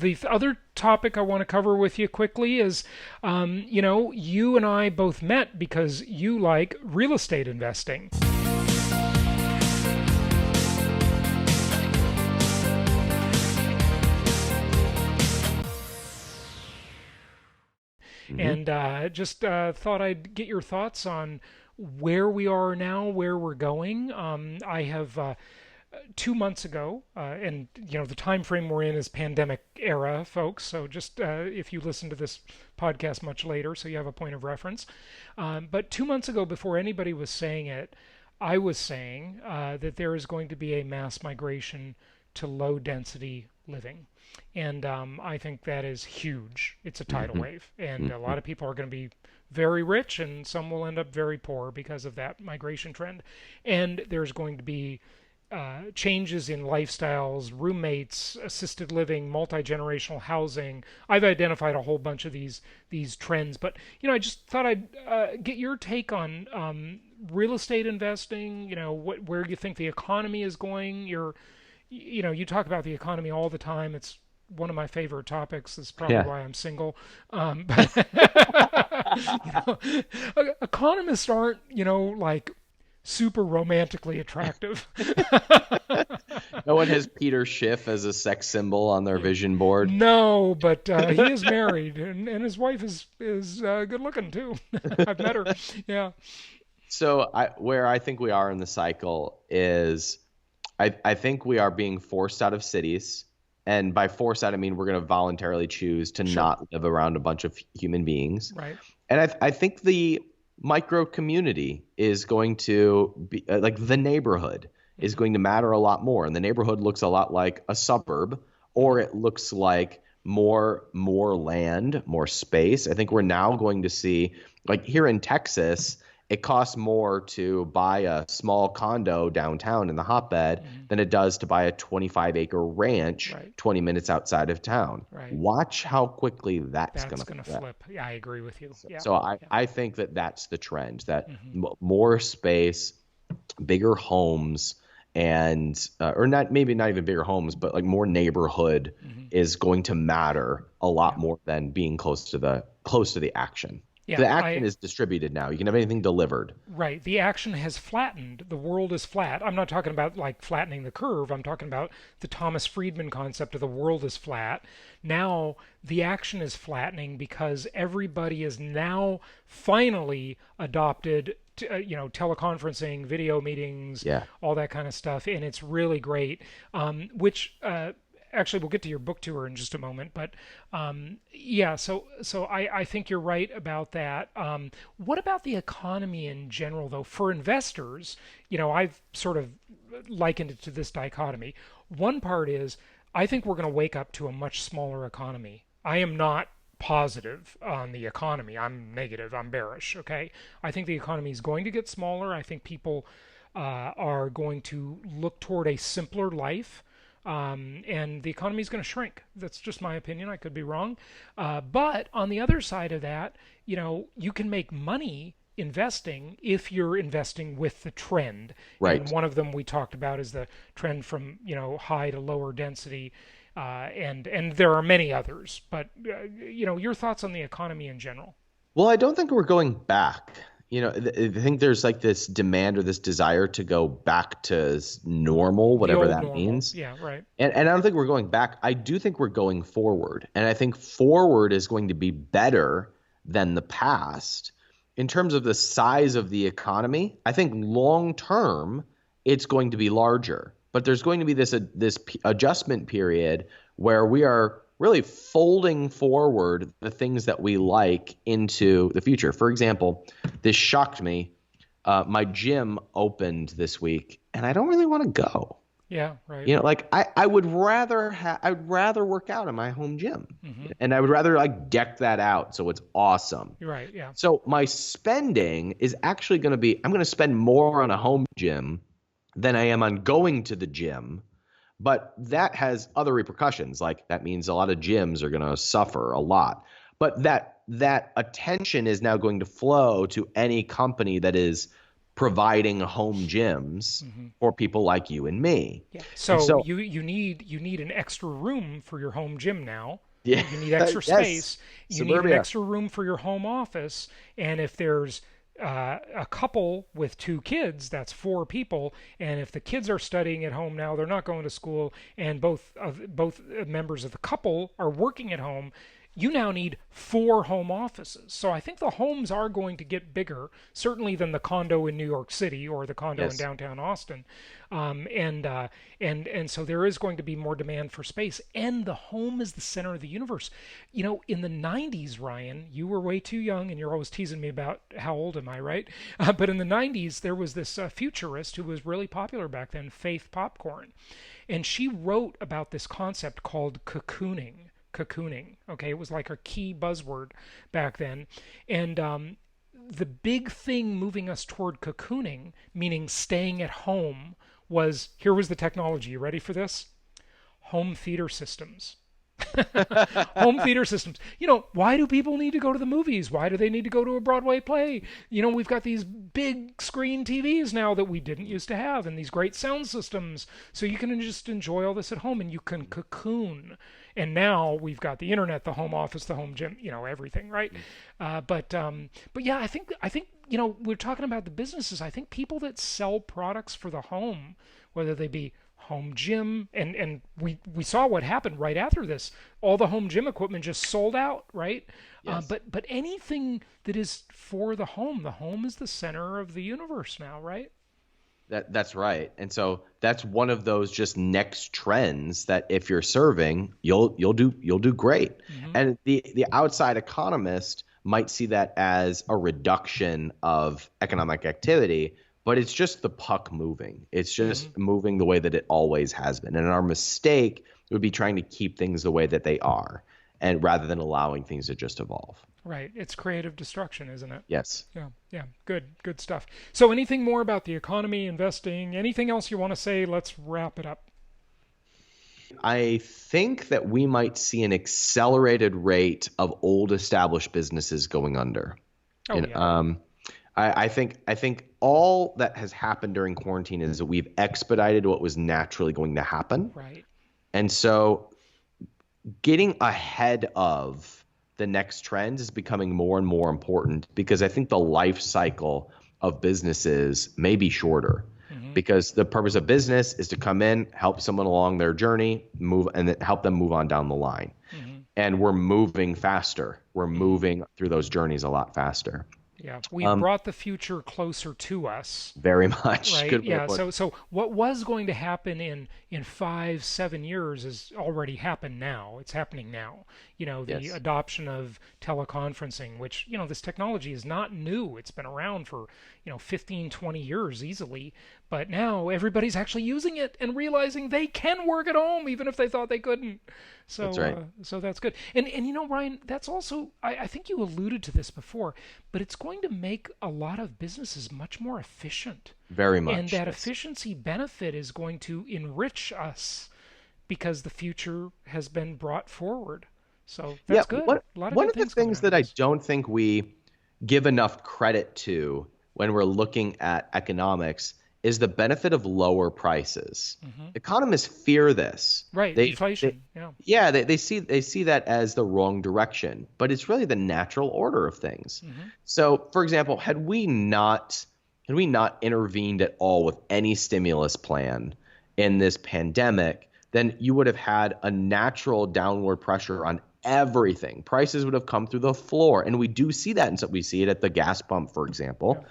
The other topic I want to cover with you quickly is, you and I both met because you like real estate investing. And just thought I'd get your thoughts on where we are now, where we're going. I have 2 months ago, and the time frame we're in is pandemic era, folks. So just if you listen to this podcast much later, so you have a point of reference. But 2 months ago, before anybody was saying it, I was saying that there is going to be a mass migration to low density living. And I think that is huge. It's a tidal wave. And a lot of people are going to be very rich, and some will end up very poor because of that migration trend. And there's going to be changes in lifestyles, roommates, assisted living, multi-generational housing. I've identified a whole bunch of these trends, but I just thought I'd get your take on real estate investing. Where you think the economy is going. You talk about the economy all the time. It's one of my favorite topics. That's probably why I'm single. But economists aren't, like super romantically attractive. No one has Peter Schiff as a sex symbol on their vision board. No, but he is married, and his wife is good looking too. I've met her. Yeah. So where I think we are in the cycle is I think we are being forced out of cities. And by forced out, I mean we're going to voluntarily choose to not live around a bunch of human beings. Right. And I think the micro community is going to be like the neighborhood is going to matter a lot more. And the neighborhood looks a lot like a suburb, or it looks like more land, more space. I think we're now going to see, like here in Texas, it costs more to buy a small condo downtown in the hotbed than it does to buy a 25-acre ranch 20 minutes outside of town. Right. Watch how quickly that's going to flip. Yeah, I agree with you. Yeah. So I think that's the trend, that more space, bigger homes, and or not even bigger homes, but like more neighborhood is going to matter a lot more than being close to the action. Yeah, the action is distributed now. You can have anything delivered. Right. The action has flattened. The world is flat. I'm not talking about like flattening the curve. I'm talking about the Thomas Friedman concept of the world is flat. Now the action is flattening because everybody is now finally adopted teleconferencing, video meetings, all that kind of stuff. And it's really great, which actually, we'll get to your book tour in just a moment, but so I think you're right about that. What about the economy in general, though? For investors, I've sort of likened it to this dichotomy. One part is I think we're going to wake up to a much smaller economy. I am not positive on the economy. I'm negative. I'm bearish. Okay. I think the economy is going to get smaller. I think people are going to look toward a simpler life. And the economy is going to shrink. That's just my opinion. I could be wrong. But on the other side of that, you can make money investing if you're investing with the trend. Right. And one of them we talked about is the trend from, high to lower density. And there are many others. But, your thoughts on the economy in general? Well, I don't think we're going back. I think there's like this demand or this desire to go back to normal, whatever that means. Yeah, right. And I don't think we're going back. I do think we're going forward. And I think forward is going to be better than the past. In terms of the size of the economy, I think long term, it's going to be larger. But there's going to be this adjustment period where we are really folding forward the things that we like into the future. For example, this shocked me. My gym opened this week, and I don't really want to go. Yeah, right. I would rather work out in my home gym, and I would rather like deck that out so it's awesome. You're right. Yeah. So my spending is actually going to be, I'm going to spend more on a home gym than I am on going to the gym. But that has other repercussions. Like that means a lot of gyms are going to suffer a lot. But that attention is now going to flow to any company that is providing home gyms Hmm. for people like you and me. Yeah. And So so, you need an extra room for your home gym now. yeah, You need extra yes, space. You need an suburbia. extra room for your home office. And if there's a couple with two kids, that's four people. And if the kids are studying at home now, they're not going to school, and both members of the couple are working at home, you now need four home offices. So I think the homes are going to get bigger, certainly than the condo in New York City or the condo in Yes. downtown Austin, and so there is going to be more demand for space. And the home is the center of the universe. In the '90s, Ryan, you were way too young, and you're always teasing me about how old am I, right? But in the '90s, there was this futurist who was really popular back then, Faith Popcorn, and she wrote about this concept called cocooning. Okay, it was like a key buzzword back then, and the big thing moving us toward cocooning, meaning staying at home, was here was the technology. You ready for this? Home theater systems. Home theater systems. Why do people need to go to the movies? Why do they need to go to a Broadway play? We've got these big screen TVs now that we didn't used to have, and these great sound systems. So you can just enjoy all this at home, and you can cocoon. And now we've got the internet, the home office, the home gym, everything, right? But yeah, I think we're talking about the businesses. I think people that sell products for the home, whether they be home gym, and we saw what happened right after this. All the home gym equipment just sold out, right? Yes. But anything that is for the home is the center of the universe now, right? That's right. And so that's one of those just next trends that if you're serving, you'll do great. Hmm. And the outside economist might see that as a reduction of economic activity, but it's just the puck moving. It's Hmm. just moving the way that it always has been. And our mistake would be trying to keep things the way that they are, and rather than allowing things to just evolve. Right. It's creative destruction, isn't it? Yes. Yeah, yeah, good stuff. So, anything more about the economy, investing, anything else you want to say? Let's wrap it up. I think that we might see an accelerated rate of old established businesses going under. Oh, And yeah, I think all that has happened during quarantine is that we've expedited what was naturally going to happen. right. And so getting ahead of the next trends is becoming more and more important because I think the life cycle of businesses may be shorter Hmm. because the purpose of business is to come in, help someone along their journey, move and then help them move on down the line. Hmm. And we're moving faster. We're Hmm. moving through those journeys a lot faster. Yeah, we've Um, brought the future closer to us. Very much. Right. Good way to Yeah. put it. So what was going to happen in 5, 7 years has already happened now. It's happening now. The Yes. adoption of teleconferencing, which this technology is not new. It's been around for 15, 20 years easily. But now everybody's actually using it and realizing they can work at home even if they thought they couldn't. That's So right. so that's good. And Ryan, that's also I think you alluded to this before, but it's going to make a lot of businesses much more efficient, Very and much. that Yes. efficiency benefit is going to enrich us because the future has been brought forward. So Yeah. that's good. One A lot of one good of the things coming things out of that I this. don't think we give enough credit to when we're looking at economics is the benefit of lower prices. Hmm. Economists fear this. Right, They deflation. Yeah. yeah, they see that as the wrong direction, but it's really the natural order of things. Hmm. So, for example, had we not intervened at all with any stimulus plan in this pandemic, then you would have had a natural downward pressure on everything. Prices would have come through the floor, and we do see that, and so we see it at the gas pump, for Yeah. example,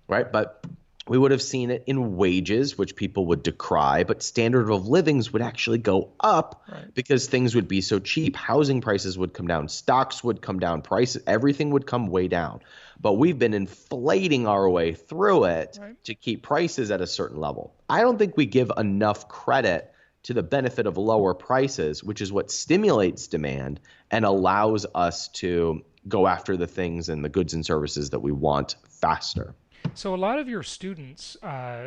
right? But we would have seen it in wages, which people would decry, but standard of livings would actually go up Right. because things would be so cheap. Housing prices would come down, stocks would come down, prices, everything would come way down. But we've been inflating our way through it Right. to keep prices at a certain level. I don't think we give enough credit to the benefit of lower prices, which is what stimulates demand and allows us to go after the things and the goods and services that we want faster. So a lot of your students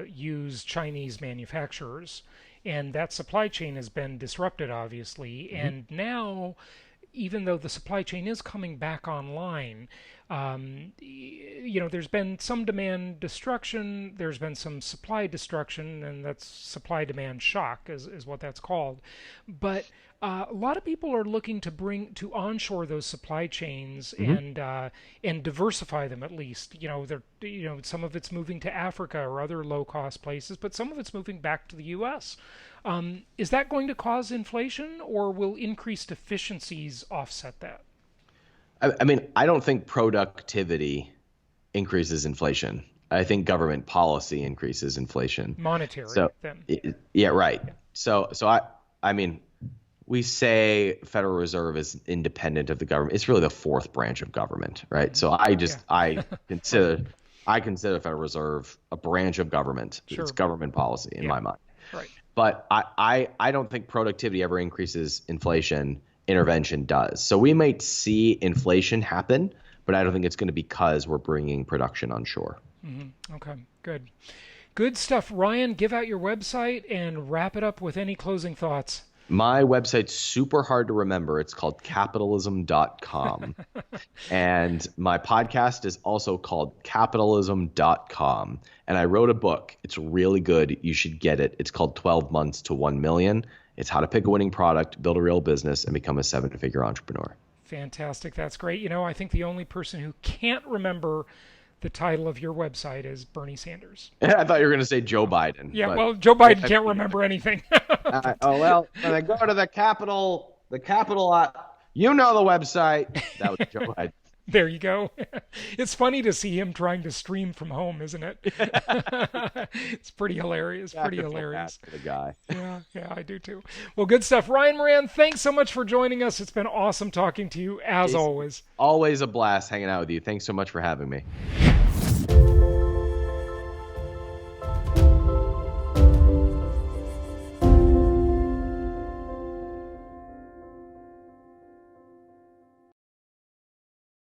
use Chinese manufacturers, and that supply chain has been disrupted, obviously. Mhm. And now, even though the supply chain is coming back online, there's been some demand destruction, there's been some supply destruction, and that's supply demand shock, is what that's called. But a lot of people are looking to bring to onshore those supply chains Hmm. and diversify them at least. They're some of it's moving to Africa or other low cost places, but some of it's moving back to the U.S. Is that going to cause inflation, or will increased efficiencies offset that? I mean, I don't think productivity increases inflation. I think government policy increases inflation. Monetary, So, then. yeah, right. Yeah. I mean, we say Federal Reserve is independent of the government. It's really the fourth branch of government, right? Hmm. So Yeah. I Right. consider I consider Federal Reserve a branch of government. It's Sure. government policy in Yeah. my mind. Right. But I don't think productivity ever increases inflation. Intervention does. So we might see inflation happen, but I don't think it's going to be because we're bringing production onshore. Okay. Good. Good stuff. Ryan, give out your website and wrap it up with any closing thoughts. My website's super hard to remember. It's called capitalism.com. And my podcast is also called capitalism.com. And I wrote a book. It's really good. You should get it. It's called 12 Months to 1 Million. It's how to pick a winning product, build a real business, and become a seven-figure entrepreneur. Fantastic. That's great. I think the only person who can't remember the title of your website is Bernie Sanders. I thought you were going to say Joe Biden, Yeah, but well, Joe Biden can't remember anything. But oh well. When I go to the capital, you know the website. That was Joe Biden. there you go. It's funny to see him trying to stream from home, isn't it? It's pretty hilarious. Pretty Wonderful hat hilarious. for the guy. Yeah, yeah, I do too. Well, good stuff. Ryan Moran, thanks so much for joining us. It's been awesome talking to you, as It's always. always a blast hanging out with you. Thanks so much for having me.